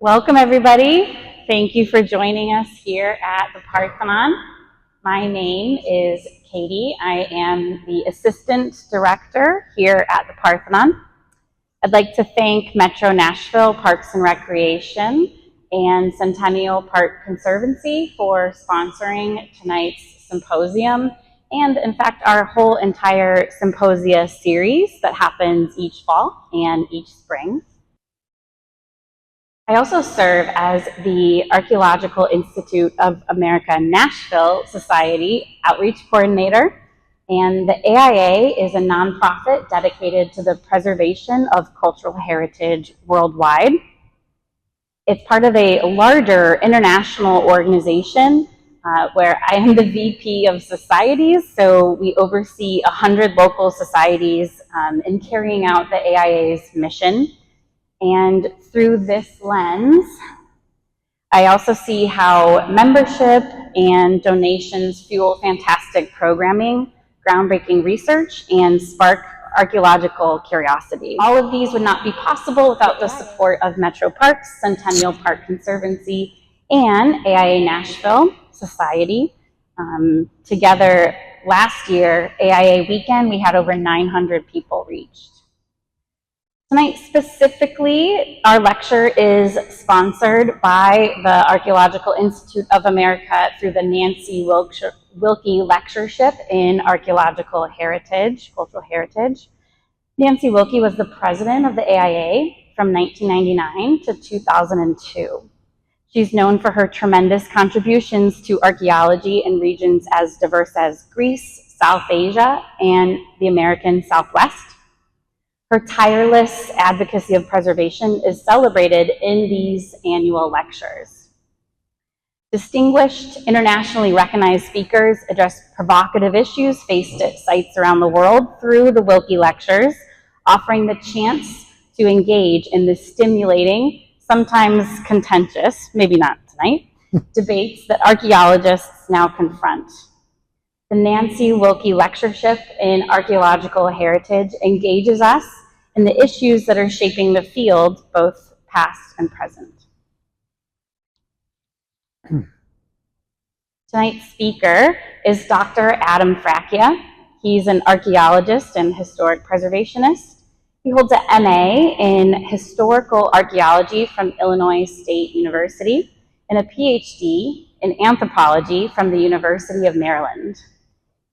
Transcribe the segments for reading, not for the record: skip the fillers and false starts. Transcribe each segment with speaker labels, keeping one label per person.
Speaker 1: Welcome, everybody. Thank you for joining us here at the Parthenon. My name is Katie. I am the Assistant Director here at the Parthenon. I'd like to thank Metro Nashville Parks and Recreation and Centennial Park Conservancy for sponsoring tonight's symposium and, in fact, our whole entire symposia series that happens each fall and each spring. I also serve as the Archaeological Institute of America Nashville Society Outreach Coordinator, and the AIA is a nonprofit dedicated to the preservation of cultural heritage worldwide. It's part of a larger international organization where I am the VP of Societies, so we oversee 100 local societies in carrying out the AIA's mission. And through this lens, I also see how membership and donations fuel fantastic programming, groundbreaking research, and spark archaeological curiosity. All of these would not be possible without the support of Metro Parks, Centennial Park Conservancy, and AIA Nashville Society. Together, last year, AIA weekend, we had over 900 people reached. Tonight specifically, our lecture is sponsored by the Archaeological Institute of America through the Nancy Wilkie Lectureship in Archaeological Heritage, Cultural Heritage. Nancy Wilkie was the president of the AIA from 1999 to 2002. She's known for her tremendous contributions to archaeology in regions as diverse as Greece, South Asia, and the American Southwest. Her tireless advocacy of preservation is celebrated in these annual lectures. Distinguished, internationally recognized speakers address provocative issues faced at sites around the world through the Wilkie Lectures, offering the chance to engage in the stimulating, sometimes contentious, maybe not tonight, debates that archaeologists now confront. The Nancy Wilkie Lectureship in Archaeological Heritage engages us in the issues that are shaping the field, both past and present. Tonight's speaker is Dr. Adam Fracchia. He's an archaeologist and historic preservationist. He holds an MA in historical archaeology from Illinois State University and a Ph.D. in anthropology from the University of Maryland.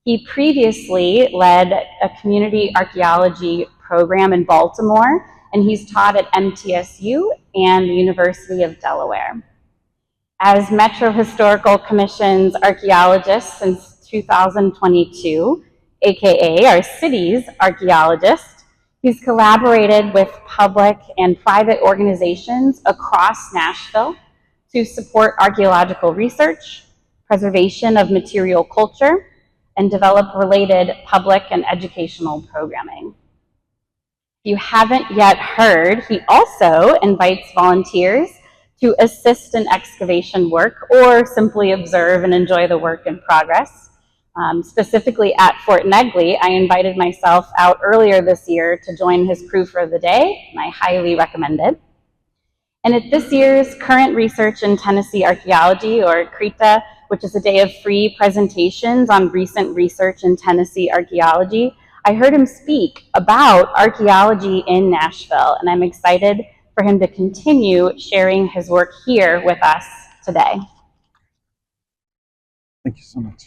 Speaker 1: He previously led a community archaeology program in Baltimore, and he's taught at MTSU and the University of Delaware. As Metro Historical Commission's archaeologist since 2022, aka our city's archaeologist, he's collaborated with public and private organizations across Nashville to support archaeological research, preservation of material culture, and develop related public and educational programming. If you haven't yet heard, he also invites volunteers to assist in excavation work or simply observe and enjoy the work in progress. Specifically at Fort Negley, I invited myself out earlier this year to join his crew for the day, and I highly recommend it. And at this year's Current Research in Tennessee Archaeology, or CRETA, which is a day of free presentations on recent research in Tennessee archaeology, I heard him speak about archaeology in Nashville, and I'm excited for him to continue sharing his work here with us today.
Speaker 2: Thank you so much.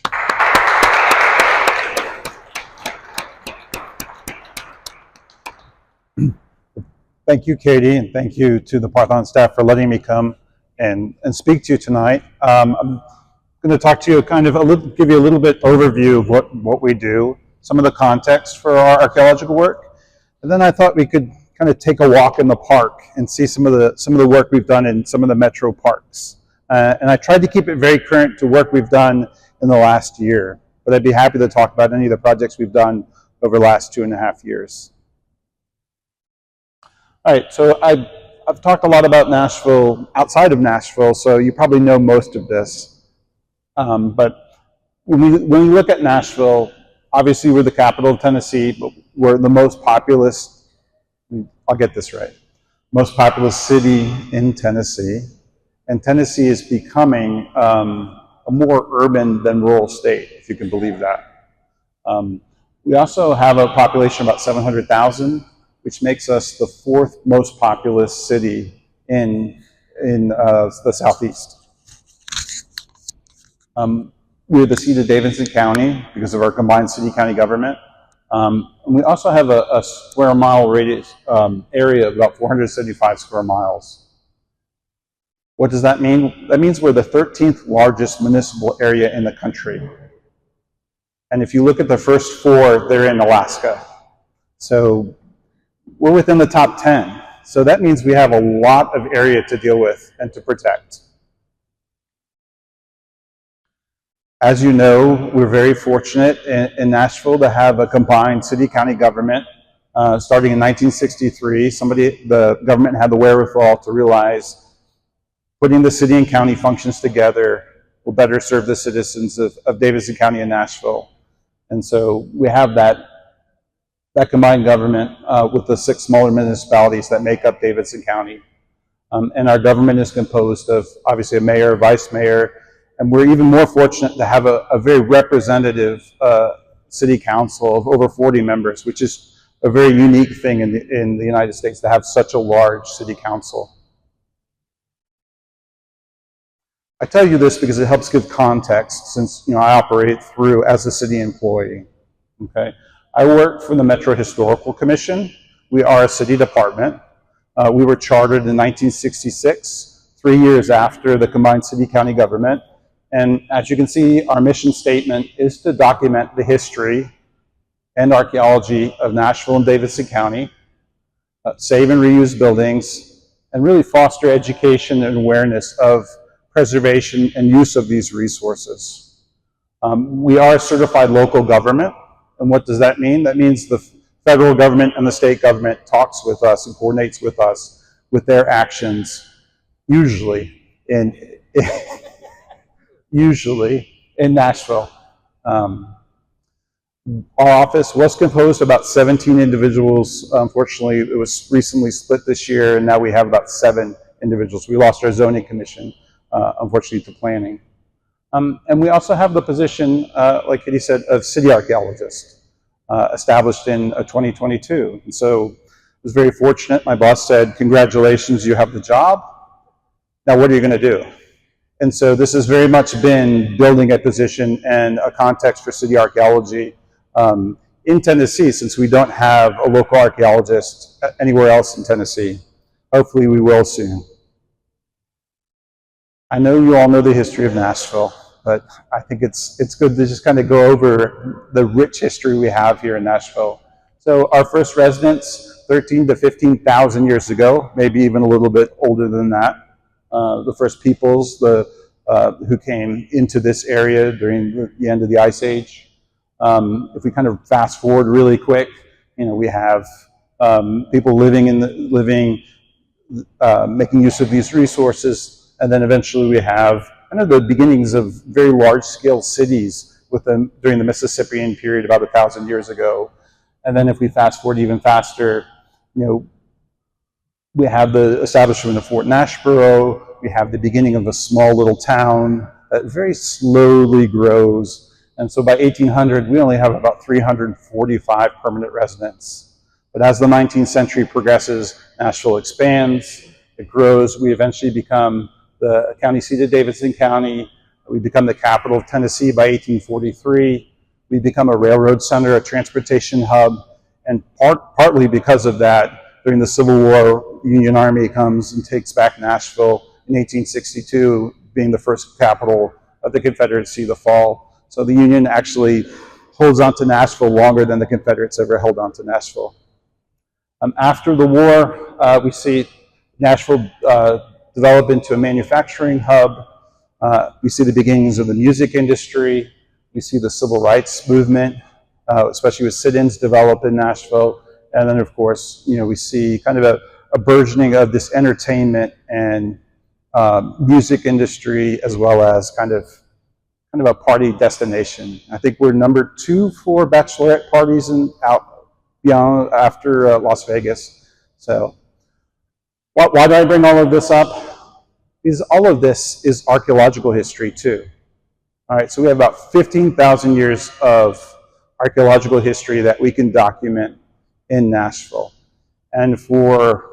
Speaker 2: Thank you, Katie, and thank you to the Parthenon staff for letting me come and speak to you tonight. I'm going to talk to you, give you a little bit overview of what we do, some of the context for our archaeological work, and then I thought we could kind of take a walk in the park and see some of the work we've done in some of the metro parks. And I tried to keep it very current to work we've done in the last year, but I'd be happy to talk about any of the projects we've done over the last 2.5 years. All right, so I've talked a lot about Nashville outside of Nashville, so you probably know most of this. But when we look at Nashville, obviously we're the capital of Tennessee, but we're the most populous, I'll get this right, most populous city in Tennessee, and Tennessee is becoming a more urban than rural state, if you can believe that. We also have a population of about 700,000, which makes us the fourth most populous city in the Southeast. We're the seat of Davidson County because of our combined city-county government. And we also have a square mile radius area of about 475 square miles. What does that mean? That means we're the 13th largest municipal area in the country. And if you look at the first four, they're in Alaska. So we're within the top 10. So that means we have a lot of area to deal with and to protect. As you know, we're very fortunate in Nashville to have a combined city-county government. Starting in 1963, the government had the wherewithal to realize putting the city and county functions together will better serve the citizens of Davidson County and Nashville. And so we have that combined government with the 6 smaller municipalities that make up Davidson County. And our government is composed of, obviously, a mayor, vice mayor, and we're even more fortunate to have a very representative city council of over 40 members, which is a very unique thing in the United States to have such a large city council. I tell you this because it helps give context, since I operate through as a city employee. Okay, I work for the Metro Historical Commission. We are a city department. We were chartered in 1966, 3 years after the combined city-county government. And as you can see, our mission statement is to document the history and archaeology of Nashville and Davidson County, save and reuse buildings, and really foster education and awareness of preservation and use of these resources. We are a certified local government, and what does that mean? That means the federal government and the state government talks with us and coordinates with us with their actions, usually in Nashville. Our office was composed of about 17 individuals. Unfortunately, it was recently split this year, and now we have about 7 individuals. We lost our zoning commission, unfortunately, to planning. And we also have the position, like Katie said, of city archaeologist, established in 2022. And so I was very fortunate. My boss said, "Congratulations, you have the job. Now what are you going to do?" And so this has very much been building a position and a context for city archaeology in Tennessee, since we don't have a local archaeologist anywhere else in Tennessee. Hopefully we will soon. I know you all know the history of Nashville, but I think it's good to just kind of go over the rich history we have here in Nashville. So our first residents, 13 to 15,000 years ago, maybe even a little bit older than that. The first peoples who came into this area during the end of the Ice Age. If we kind of fast forward really quick, we have people making use of these resources. And then eventually we have kind of the beginnings of very large-scale cities during the Mississippian period about 1,000 years ago. And then if we fast forward even faster, we have the establishment of Fort Nashboro. We have the beginning of a small little town that very slowly grows. And so by 1800, we only have about 345 permanent residents. But as the 19th century progresses, Nashville expands, it grows. We eventually become the county seat of Davidson County. We become the capital of Tennessee by 1843. We become a railroad center, a transportation hub, and partly because of that, during the Civil War, the Union Army comes and takes back Nashville in 1862, being the first capital of the Confederacy, the fall. So the Union actually holds on to Nashville longer than the Confederates ever held on to Nashville. After the war, we see Nashville develop into a manufacturing hub. We see the beginnings of the music industry. We see the civil rights movement, especially with sit-ins, develop in Nashville. And then, of course, we see kind of a burgeoning of this entertainment and music industry, as well as kind of a party destination. I think we're number 2 for bachelorette parties out beyond after Las Vegas. So Why do I bring all of this up? Because all of this is archaeological history too. All right, so we have about 15,000 years of archaeological history that we can document in Nashville. And for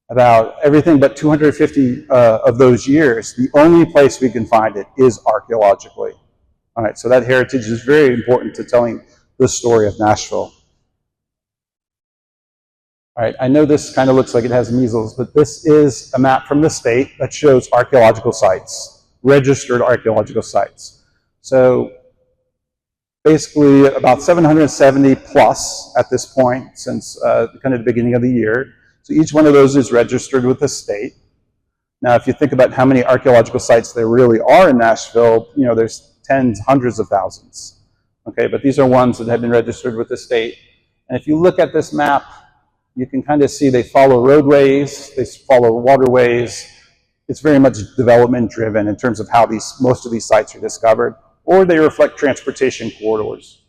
Speaker 2: about everything but 250 of those years, the only place we can find it is archaeologically. All right, so that heritage is very important to telling the story of Nashville. All right, I know this kind of looks like it has measles, but this is a map from the state that shows archaeological sites, registered archaeological sites. So basically about 770 plus at this point since kind of the beginning of the year. So each one of those is registered with the state. Now, if you think about how many archaeological sites there really are in Nashville, you know, there's tens, hundreds of thousands. Okay, but these are ones that have been registered with the state. And if you look at this map, you can kind of see they follow roadways, they follow waterways. It's very much development driven in terms of how most of these sites are discovered, or they reflect transportation corridors.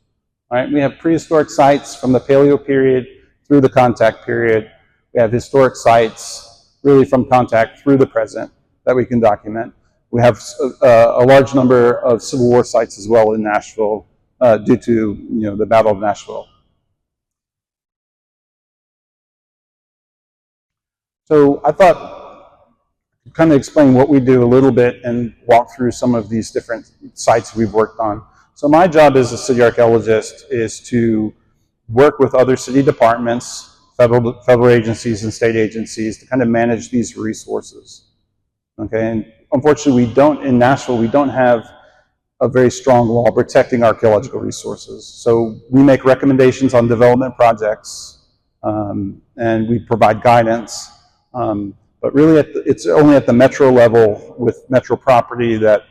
Speaker 2: All right, we have prehistoric sites from the Paleo period through the contact period. We have historic sites really from contact through the present that we can document. We have a large number of Civil War sites as well in Nashville due to the Battle of Nashville. So I thought I'd kind of explain what we do a little bit and walk through some of these different sites we've worked on. So my job as a city archaeologist is to work with other city departments, federal agencies and state agencies to kind of manage these resources. Okay, and unfortunately in Nashville, we don't have a very strong law protecting archaeological resources. So we make recommendations on development projects and we provide guidance. But really it's only at the metro level with metro property that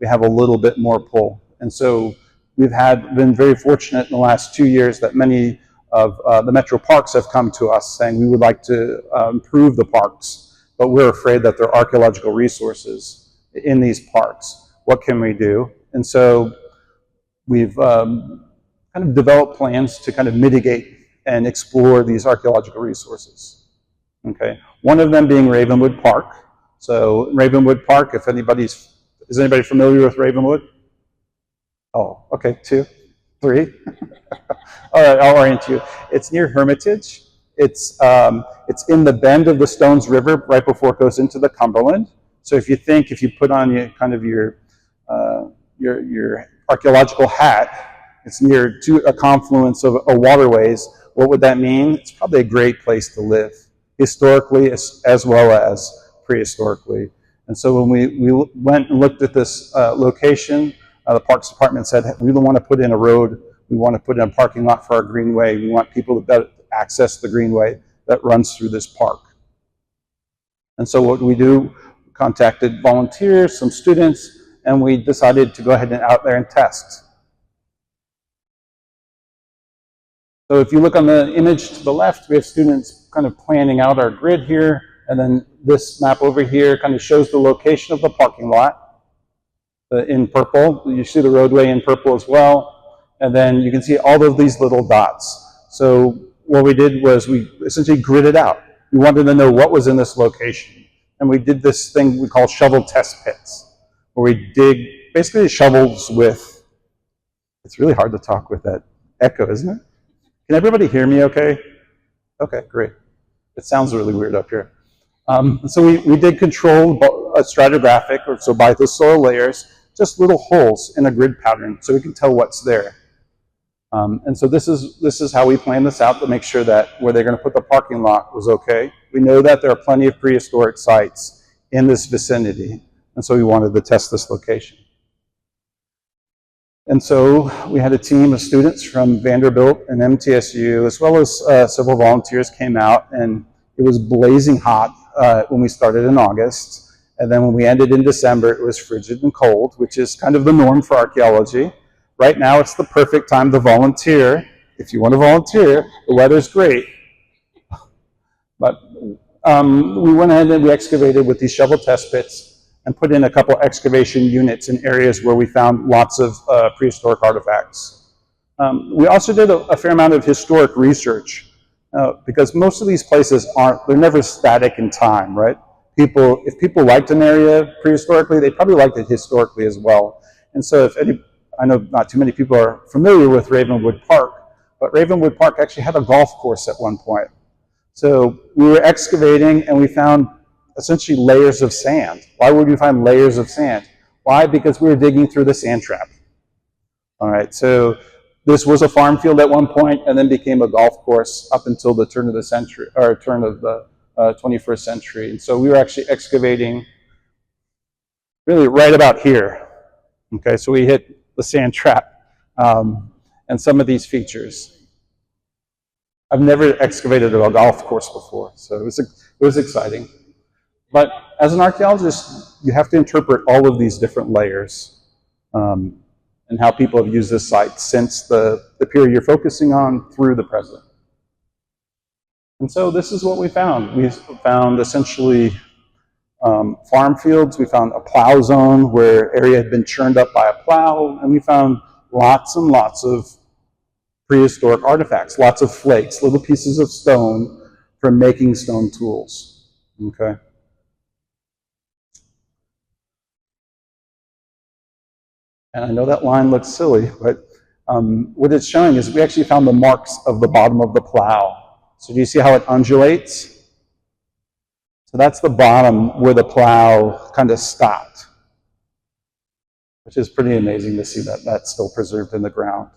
Speaker 2: we have a little bit more pull. And so we've been very fortunate in the last 2 years that many of the metro parks have come to us saying we would like to improve the parks, but we're afraid that there are archaeological resources in these parks. What can we do? And so we've kind of developed plans to kind of mitigate and explore these archaeological resources. Okay, one of them being Ravenwood Park. So Ravenwood Park, is anybody familiar with Ravenwood? Oh, okay, 2, 3. All right, I'll orient you. It's near Hermitage. It's in the bend of the Stones River right before it goes into the Cumberland. So if you put on your archaeological hat, it's near a confluence of waterways. What would that mean? It's probably a great place to live, historically as well as prehistorically. And so when we went and looked at this location, the Parks Department said, we don't want to put in a road, we want to put in a parking lot for our greenway, we want people to better access the greenway that runs through this park. And so what we do, contacted volunteers, some students, and we decided to go ahead and out there and test. So if you look on the image to the left, we have students kind of planning out our grid here, and then this map over here kind of shows the location of the parking lot in purple. You see the roadway in purple as well, and then you can see all of these little dots. So what we did was we essentially gridded out. We wanted to know what was in this location, and we did this thing we call shovel test pits, where we dig basically shovels with, it's really hard to talk with that echo, isn't it? Can everybody hear me okay? Okay, great. It sounds really weird up here. So we did control stratigraphic, so by the soil layers, just little holes in a grid pattern so we can tell what's there. And so this is how we planned this out to make sure that where they're going to put the parking lot was okay. We know that there are plenty of prehistoric sites in this vicinity, and so we wanted to test this location. And so we had a team of students from Vanderbilt and MTSU, as well as several volunteers came out, and it was blazing hot when we started in August. And then when we ended in December, it was frigid and cold, which is kind of the norm for archaeology. Right now, it's the perfect time to volunteer. If you want to volunteer, the weather's great. But we went ahead and we excavated with these shovel test pits and put in a couple excavation units in areas where we found lots of prehistoric artifacts. We also did a fair amount of historic research. Because most of these places they're never static in time, right? If people liked an area prehistorically, they probably liked it historically as well. And so I know not too many people are familiar with Ravenwood Park, but Ravenwood Park actually had a golf course at one point. So we were excavating and we found essentially layers of sand. Why would we find layers of sand? Why? Because we were digging through the sand trap. All right, so this was a farm field at one point and then became a golf course up until the turn of the century, or turn of the 21st century. And so we were actually excavating really right about here. Okay, so we hit the sand trap and some of these features. I've never excavated a golf course before, so it was exciting. But as an archaeologist, you have to interpret all of these different layers and how people have used this site since the period you're focusing on through the present. And so this is what we found. We found essentially farm fields. We found a plow zone where area had been churned up by a plow, and we found lots and lots of prehistoric artifacts, lots of flakes, little pieces of stone from making stone tools. Okay. And I know that line looks silly, but what it's showing is we actually found the marks of the bottom of the plow. So do you see how it undulates? So that's the bottom where the plow kind of stopped, which is pretty amazing to see that that's still preserved in the ground.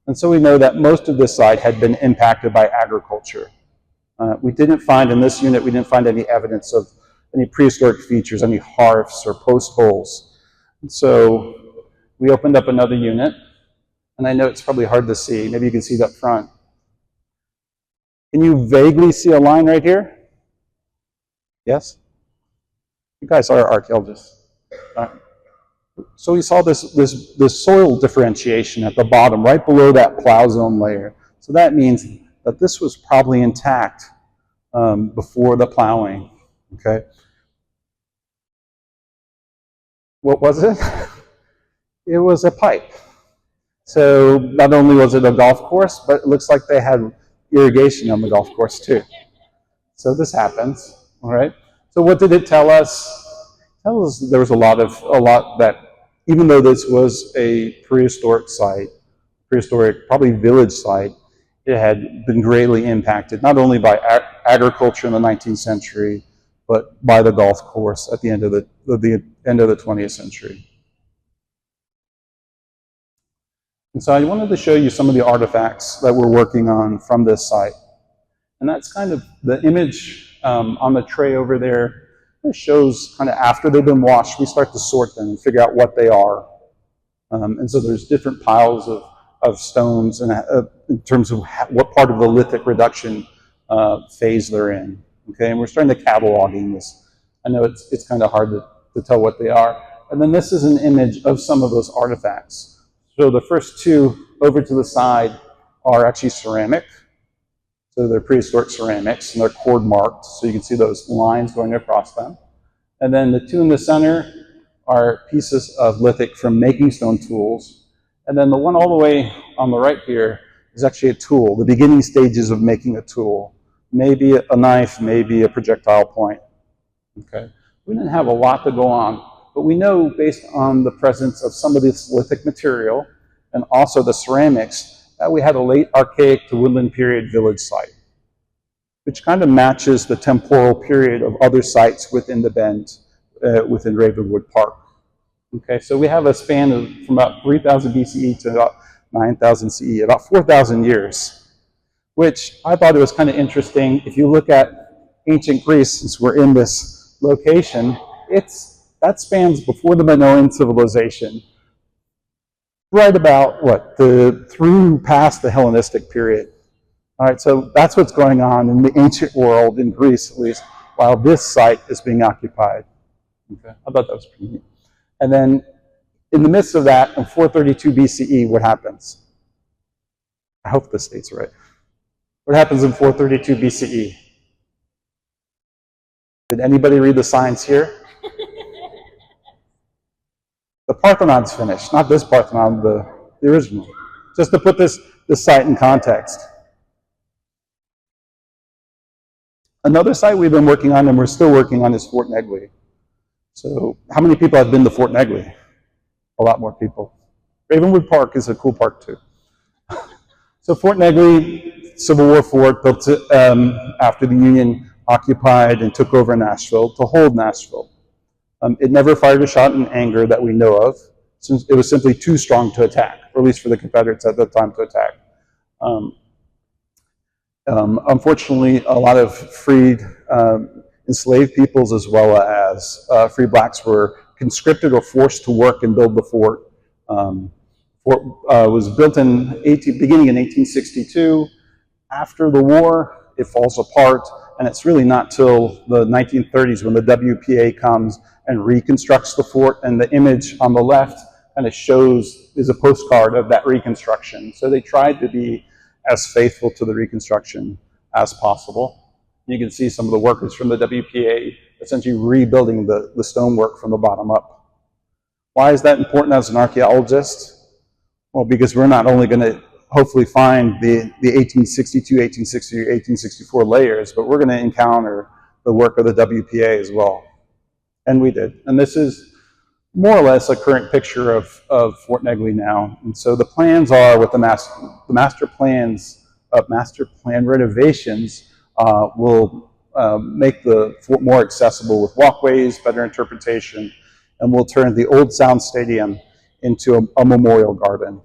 Speaker 2: And so we know that most of this site had been impacted by agriculture. We didn't find, in this unit, we didn't find any evidence of any prehistoric features, any hearths or post holes. And so we opened up another unit, and I know it's probably hard to see. Maybe you can see it up front. Can you vaguely see a line right here? Yes? You guys are archaeologists. So we saw this soil differentiation at the bottom, right below that plow zone layer. So that means that this was probably intact before the plowing. Okay. What was it? It was a pipe. So not only was it a golf course, but it looks like they had irrigation on the golf course too. So this happens. All right. So what did it tell us? It tells us there was a lot that, even though this was a prehistoric site, probably village site, it had been greatly impacted not only by agriculture in the 19th century, but by the golf course at the end of the 20th century. And so I wanted to show you some of the artifacts that we're working on from this site. And that's kind of the image on the tray over there. It shows kind of after they've been washed, we start to sort them and figure out what they are. And so there's different piles of stones and in terms of what part of the lithic reduction phase they're in. Okay, and we're starting to cataloging this. I know it's kind of hard to tell what they are. And then this is an image of some of those artifacts. So the first two over to the side are actually ceramic. So they're prehistoric ceramics, and they're cord marked, so you can see those lines going across them. And then the two in the center are pieces of lithic from making stone tools. And then the one all the way on the right here is actually a tool, the beginning stages of making a tool. Maybe a knife, maybe a projectile point. Okay. We didn't have a lot to go on, but we know based on the presence of some of this lithic material and also the ceramics that we had a late archaic to woodland period village site, which kind of matches the temporal period of other sites within the bend, within Ravenwood Park. Okay, so we have a span of from about 3000 BCE to about 9000 CE, about 4,000 years, which I thought it was kind of interesting. If you look at ancient Greece, since we're in this location, that spans before the Minoan civilization, right about through past the Hellenistic period. All right, so that's what's going on in the ancient world, in Greece at least, while this site is being occupied. Okay, I thought that was pretty neat. And then in the midst of that, in 432 BCE, what happens? I hope this date's right. What happens in 432 BCE? Did anybody read the signs here? The Parthenon's finished, not this Parthenon, the original. Just to put this site in context. Another site we've been working on and we're still working on is Fort Negley. So how many people have been to Fort Negley? A lot more people. Ravenwood Park is a cool park too. So Fort Negley, Civil War fort, built after the Union occupied and took over Nashville to hold Nashville. It never fired a shot in anger that we know of, since it was simply too strong to attack, or at least for the Confederates at the time to attack. Unfortunately, a lot of freed enslaved peoples as well as free blacks were conscripted or forced to work and build the fort. Fort was built beginning in 1862. After the war, it falls apart, and it's really not till the 1930s when the WPA comes and reconstructs the fort, and the image on the left kind of is a postcard of that reconstruction. So they tried to be as faithful to the reconstruction as possible. You can see some of the workers from the WPA essentially rebuilding the stonework from the bottom up. Why is that important as an archaeologist? Well, because we're not only going to hopefully find the 1862, 1860, or 1864 layers, but we're going to encounter the work of the WPA as well. And we did. And this is more or less a current picture of Fort Negley now. And so the plans are with the master plan renovations will make the fort more accessible with walkways, better interpretation, and will turn the old Sound Stadium into a memorial garden.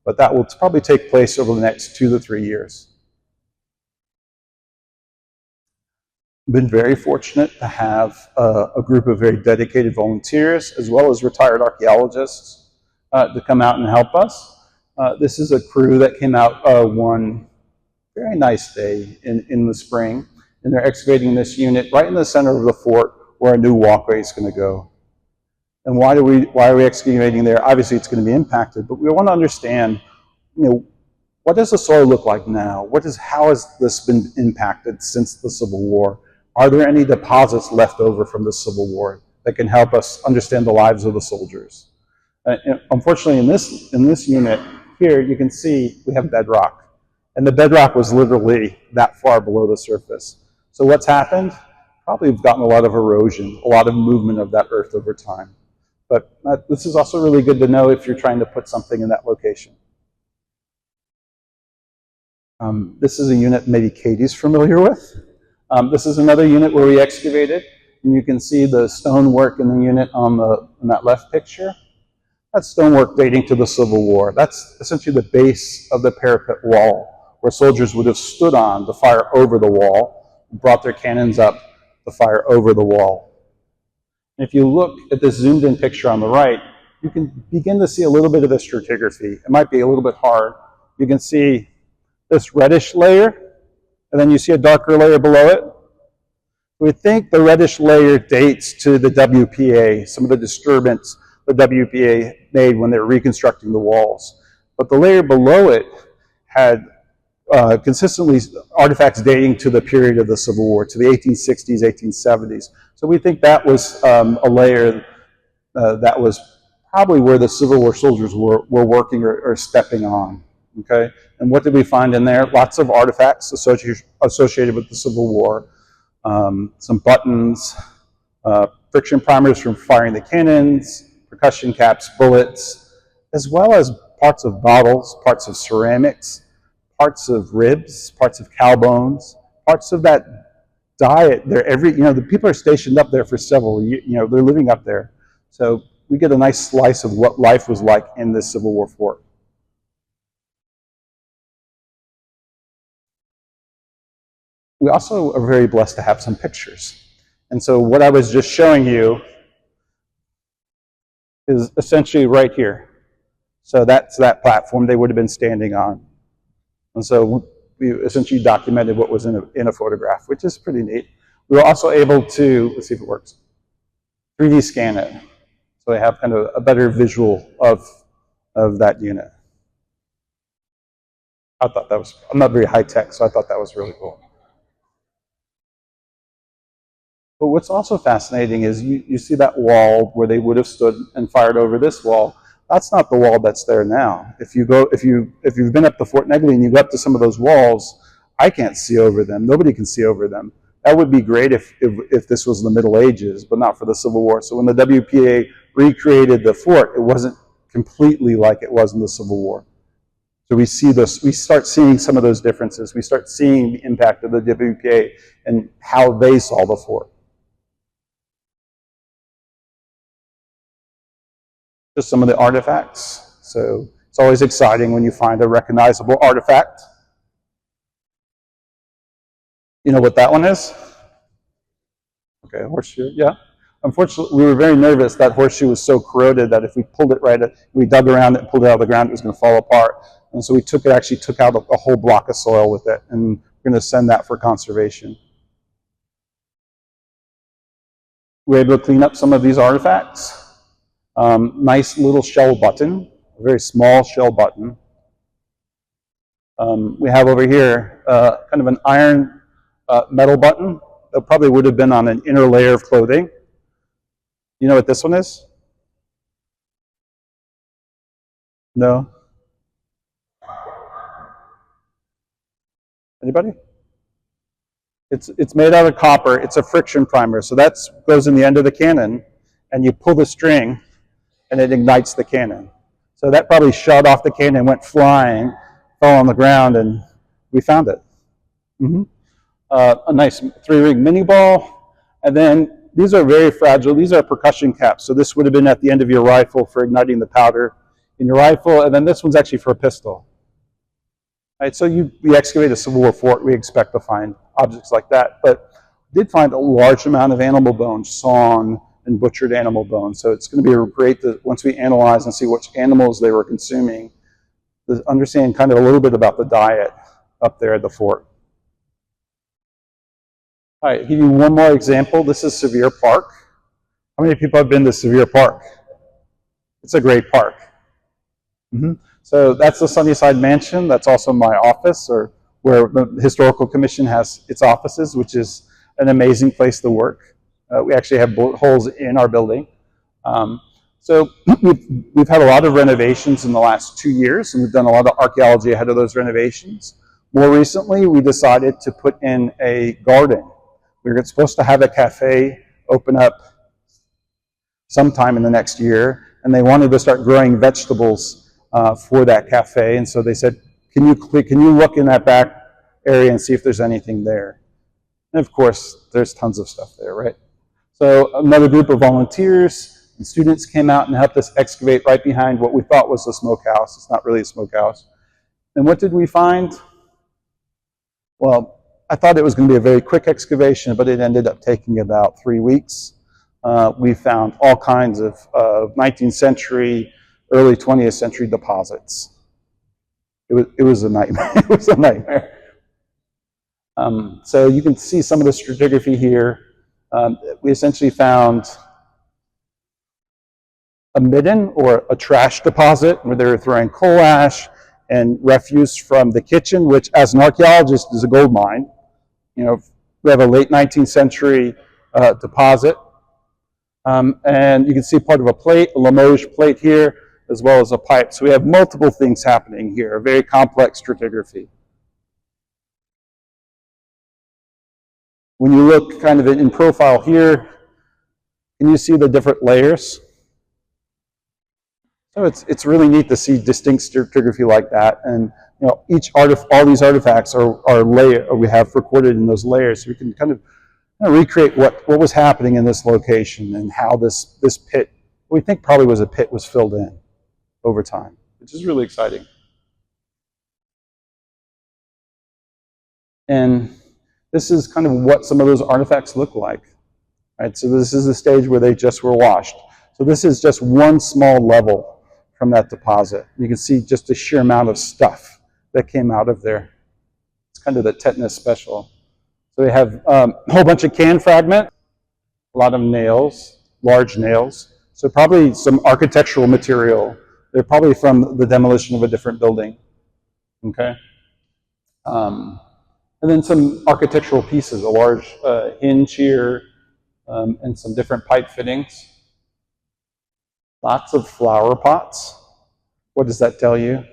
Speaker 2: But that will probably take place over the next 2 to 3 years. I've been very fortunate to have a group of very dedicated volunteers as well as retired archaeologists to come out and help us. This is a crew that came out one very nice day in the spring, and they're excavating this unit right in the center of the fort where a new walkway is going to go. And why are we excavating there? Obviously, it's going to be impacted, but we want to understand, what does the soil look like now? How has this been impacted since the Civil War? Are there any deposits left over from the Civil War that can help us understand the lives of the soldiers? Unfortunately, in this unit here, you can see we have bedrock, and the bedrock was literally that far below the surface. So what's happened? Probably we've gotten a lot of erosion, a lot of movement of that earth over time. But this is also really good to know if you're trying to put something in that location. This is a unit maybe Katie's familiar with. This is another unit where we excavated, and you can see the stonework in the unit in that left picture. That's stonework dating to the Civil War. That's essentially the base of the parapet wall, where soldiers would have stood on to fire over the wall, brought their cannons up to fire over the wall. If you look at this zoomed in picture on the right, you can begin to see a little bit of the stratigraphy. It might be a little bit hard. You can see this reddish layer, and then you see a darker layer below it. We think the reddish layer dates to the WPA, some of the disturbance the WPA made when they were reconstructing the walls. But the layer below it had consistently artifacts dating to the period of the Civil War, to the 1860s, 1870s. So we think that was a layer that was probably where the Civil War soldiers were working or stepping on. Okay, and what did we find in there? Lots of artifacts associated with the Civil War. Some buttons, friction primers from firing the cannons, percussion caps, bullets, as well as parts of bottles, parts of ceramics, parts of ribs, parts of cow bones, parts of that diet. The people are stationed up there for several years. They're living up there. So we get a nice slice of what life was like in this Civil War fort. We also are very blessed to have some pictures. And so what I was just showing you is essentially right here. So that's that platform they would have been standing on. And so we essentially documented what was in a photograph, which is pretty neat. We were also able to, let's see if it works, 3D scan it. So they have kind of a better visual of that unit. I thought that was, I'm not very high tech, so I thought that was really cool. But what's also fascinating is you see that wall where they would have stood and fired over this wall. That's not the wall that's there now. If you've been up to Fort Negley and you go up to some of those walls, I can't see over them. Nobody can see over them. That would be great if this was the Middle Ages, but not for the Civil War. So when the WPA recreated the fort, it wasn't completely like it was in the Civil War. So we start seeing some of those differences. We start seeing the impact of the WPA and how they saw the fort. Just some of the artifacts. So it's always exciting when you find a recognizable artifact. You know what that one is? Okay, horseshoe, yeah. Unfortunately, we were very nervous. That horseshoe was so corroded that if we pulled it we dug around it and pulled it out of the ground, it was going to fall apart. And so we actually took out a whole block of soil with it, and we're going to send that for conservation. We were able to clean up some of these artifacts. Nice little shell button, a very small shell button. We have over here kind of an iron metal button that probably would have been on an inner layer of clothing. You know what this one is? No? Anybody? It's made out of copper. It's a friction primer. So that goes in the end of the cannon, and you pull the string, and it ignites the cannon. So that probably shot off the cannon, went flying, fell on the ground, and we found it. A nice 3-ring mini ball, and then these are very fragile. These are percussion caps. So this would have been at the end of your rifle for igniting the powder in your rifle, and then this one's actually for a pistol. Right, so we excavate a Civil War fort, we expect to find objects like that, but we did find a large amount of animal bones, sawn and butchered animal bones. So it's going to be great that once we analyze and see which animals they were consuming, to understand kind of a little bit about the diet up there at the fort. All right, give you one more example. This is Sevier Park. How many people have been to Sevier Park? It's a great park. So that's the Sunnyside Mansion. That's also my office, or where the Historical Commission has its offices, which is an amazing place to work. We actually have holes in our building. So we've had a lot of renovations in the last 2 years, and we've done a lot of archaeology ahead of those renovations. More recently, we decided to put in a garden. We were supposed to have a cafe open up sometime in the next year, and they wanted to start growing vegetables for that cafe, and so they said, can you look in that back area and see if there's anything there? And of course, there's tons of stuff there, right? So another group of volunteers and students came out and helped us excavate right behind what we thought was a smokehouse. It's not really a smokehouse. And what did we find? Well, I thought it was going to be a very quick excavation, but it ended up taking about 3 weeks. We found all kinds of 19th century, early 20th century deposits. It was a nightmare. It was a nightmare. So you can see some of the stratigraphy here. We essentially found a midden, or a trash deposit, where they were throwing coal ash and refuse from the kitchen, which as an archaeologist is a gold mine. You know, we have a late 19th century deposit. And you can see part of a plate, a Limoges plate here, as well as a pipe. So we have multiple things happening here, a very complex stratigraphy. When you look kind of in profile here, can you see the different layers? So it's really neat to see distinct stratigraphy like that. And you know, all these artifacts are we have recorded in those layers. So we can kind of recreate what was happening in this location and how this pit, we think probably was a pit, was filled in over time, which is really exciting. And this is kind of what some of those artifacts look like. Right? So this is the stage where they just were washed. So this is just one small level from that deposit. You can see just the sheer amount of stuff that came out of there. It's kind of the tetanus special. So we have a whole bunch of can fragment, a lot of nails, large nails. So probably some architectural material. They're probably from the demolition of a different building. Okay. And then some architectural pieces, a large hinge here, and some different pipe fittings. Lots of flower pots. What does that tell you?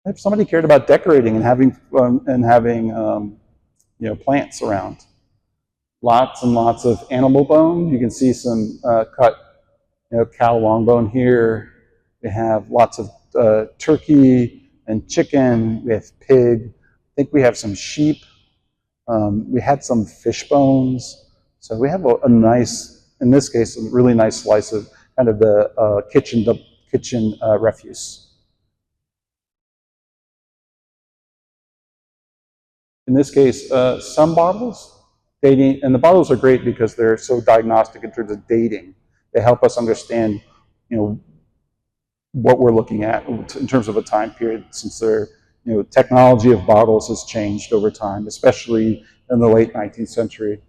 Speaker 2: If somebody cared about decorating and having plants around. Lots and lots of animal bone. You can see some cut cow long bone here. We have lots of turkey and chicken. We have pig. I think we have some sheep. We had some fish bones. So we have a nice, in this case, a really nice slice of kind of the kitchen refuse. In this case, some bottles, dating, and the bottles are great because they're so diagnostic in terms of dating. They help us understand, what we're looking at in terms of a time period, since technology of bottles has changed over time, especially in the late 19th century.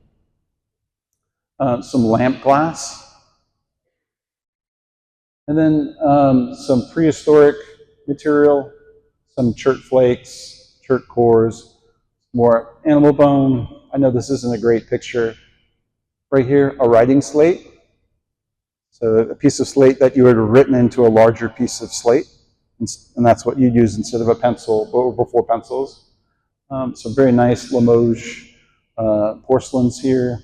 Speaker 2: Some lamp glass, and then some prehistoric material, some chert flakes, chert cores, more animal bone. I know this isn't a great picture. Right here, a writing slate. So a piece of slate that you had written into a larger piece of slate, and that's what you'd use instead of a pencil, or before pencils. Some very nice Limoges porcelains here.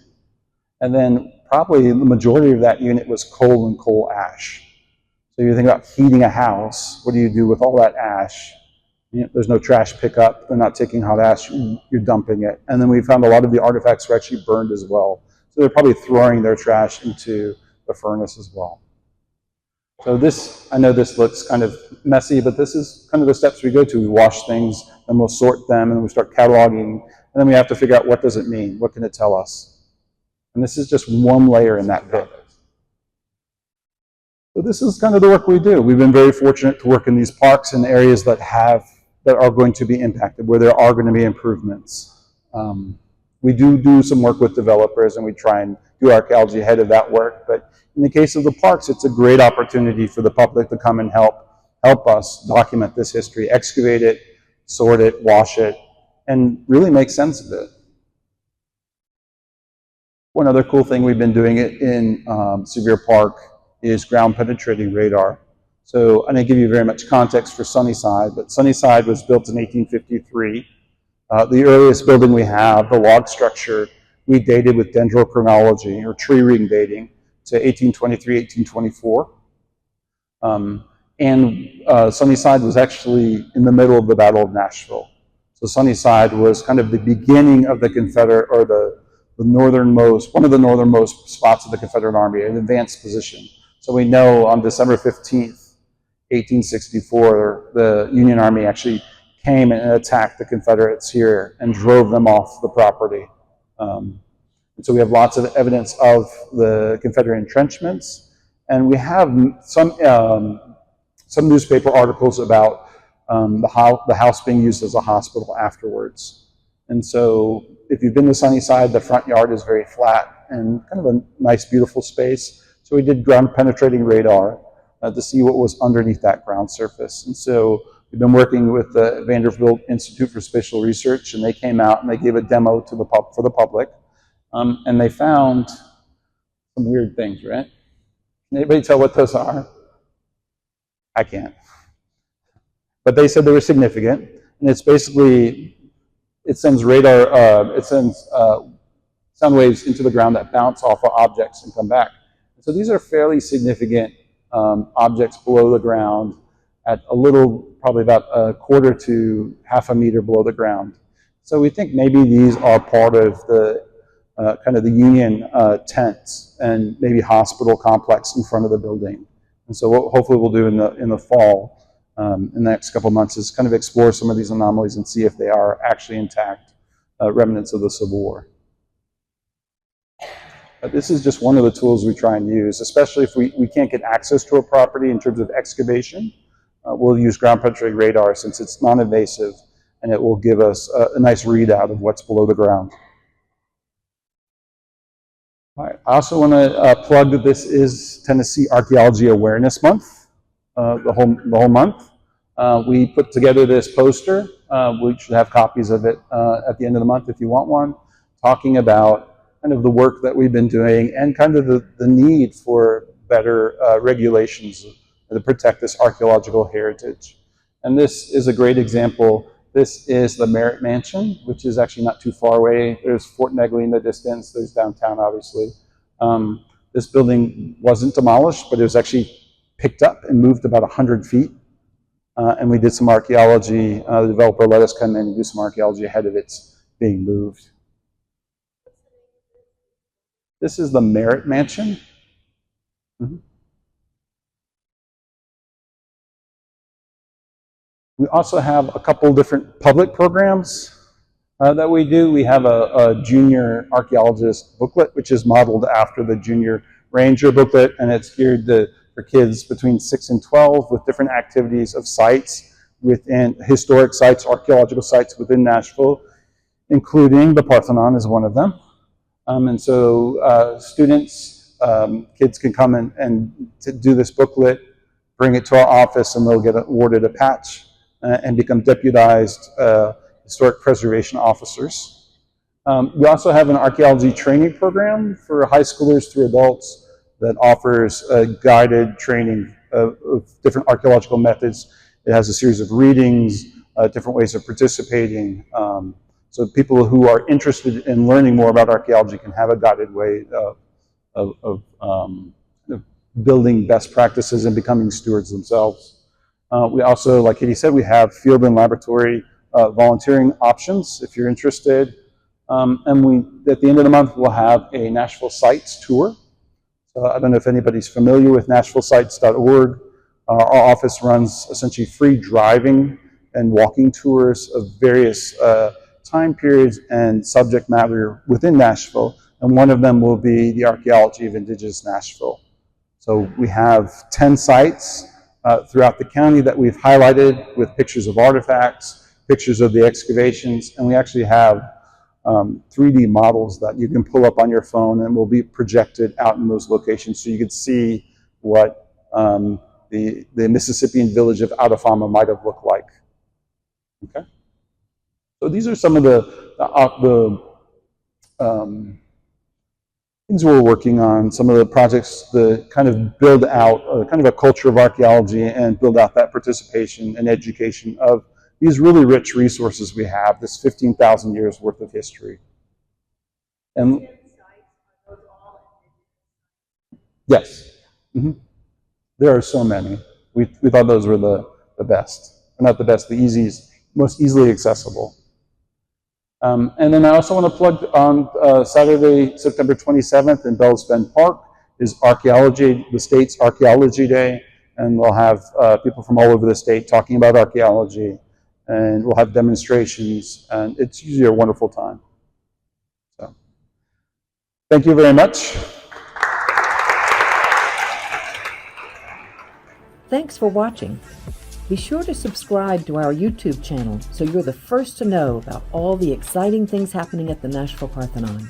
Speaker 2: And then probably the majority of that unit was coal and coal ash. So you think about heating a house, what do you do with all that ash? There's no trash pickup. They're not taking hot ash. You're dumping it. And then we found a lot of the artifacts were actually burned as well. So they're probably throwing their trash into the furnace as well. So this, I know this looks kind of messy, but this is kind of the steps we go to. We wash things, and we'll sort them, and we start cataloging. And then we have to figure out, what does it mean? What can it tell us? And this is just one layer in that pit. So this is kind of the work we do. We've been very fortunate to work in these parks and areas that are going to be impacted, where there are going to be improvements. We do some work with developers, and we try and do archaeology ahead of that work. But in the case of the parks, it's a great opportunity for the public to come and help us document this history, excavate it, sort it, wash it, and really make sense of it. One other cool thing we've been doing in Sevier Park is ground penetrating radar. So I didn't give you very much context for Sunnyside, but Sunnyside was built in 1853. The earliest building we have, the log structure, we dated with dendrochronology, or tree ring dating, to 1823, 1824. Sunnyside was actually in the middle of the Battle of Nashville. So Sunnyside was kind of the beginning of the Confederate, or the northernmost, one of the northernmost spots of the Confederate Army, an advanced position. So we know on December 15th, 1864, the Union Army actually came and attacked the Confederates here and drove them off the property. And so we have lots of evidence of the Confederate entrenchments, and we have some newspaper articles about the house being used as a hospital afterwards. And so if you've been to Sunnyside, the front yard is very flat and kind of a nice, beautiful space. So we did ground penetrating radar to see what was underneath that ground surface. And so we've been working with the Vanderbilt Institute for Spatial Research, and they came out and they gave a demo to for the public. And they found some weird things, right? Can anybody tell what those are? I can't. But they said they were significant, and it's basically, it sends sound waves into the ground that bounce off of objects and come back. So these are fairly significant objects below the ground at a little, probably about a quarter to half a meter below the ground. So we think maybe these are part of the kind of the Union tents and maybe hospital complex in front of the building. And so what hopefully we'll do in the fall, in the next couple of months, is kind of explore some of these anomalies and see if they are actually intact remnants of the Civil War. This is just one of the tools we try and use, especially if we can't get access to a property in terms of excavation. We'll use ground penetrating radar since it's non-invasive, and it will give us a nice readout of what's below the ground. All right. I also want to plug that this is Tennessee Archaeology Awareness Month, the whole month. We put together this poster. We should have copies of it at the end of the month if you want one, talking about kind of the work that we've been doing and kind of the need for better regulations to protect this archaeological heritage. And this is a great example. This is the Merritt Mansion, which is actually not too far away. There's Fort Negley in the distance. There's downtown, obviously. This building wasn't demolished, but it was actually picked up and moved about 100 feet. And we did some archaeology. The developer let us come in and do some archaeology ahead of its being moved. This is the Merritt Mansion. We also have a couple different public programs that we do. We have a junior archaeologist booklet, which is modeled after the junior ranger booklet, and it's geared for kids between 6 and 12 with different activities of sites within historic sites, archaeological sites within Nashville, including the Parthenon is one of them. And so students, kids can come and to do this booklet, bring it to our office, and they'll get awarded a patch and become deputized historic preservation officers. We also have an archaeology training program for high schoolers through adults that offers guided training of different archaeological methods. It has a series of readings, different ways of participating. So people who are interested in learning more about archaeology can have a guided way of building best practices and becoming stewards themselves. We also, like Katie said, we have field and laboratory volunteering options if you're interested. And at the end of the month, we'll have a Nashville Sites tour. So I don't know if anybody's familiar with NashvilleSites.org. Our office runs essentially free driving and walking tours of various time periods and subject matter within Nashville. And one of them will be the archaeology of indigenous Nashville. So we have 10 sites throughout the county that we've highlighted with pictures of artifacts, pictures of the excavations, and we actually have 3D models that you can pull up on your phone and will be projected out in those locations so you can see what the Mississippian village of Outafama might have looked like. Okay. So these are some of the things we're working on, some of the projects that kind of build out kind of a culture of archaeology and build out that participation and education of these really rich resources we have, this 15,000 years worth of history. And yes, there are so many. We thought those were the best, or not the best, the easiest, most easily accessible. And then I also want to plug on Saturday, September 27th in Bells Bend Park is Archaeology, the state's Archaeology Day, and we'll have people from all over the state talking about archaeology, and we'll have demonstrations, and it's usually a wonderful time. So, thank you very much.
Speaker 3: Thanks for watching. Be sure to subscribe to our YouTube channel so you're the first to know about all the exciting things happening at the Nashville Parthenon.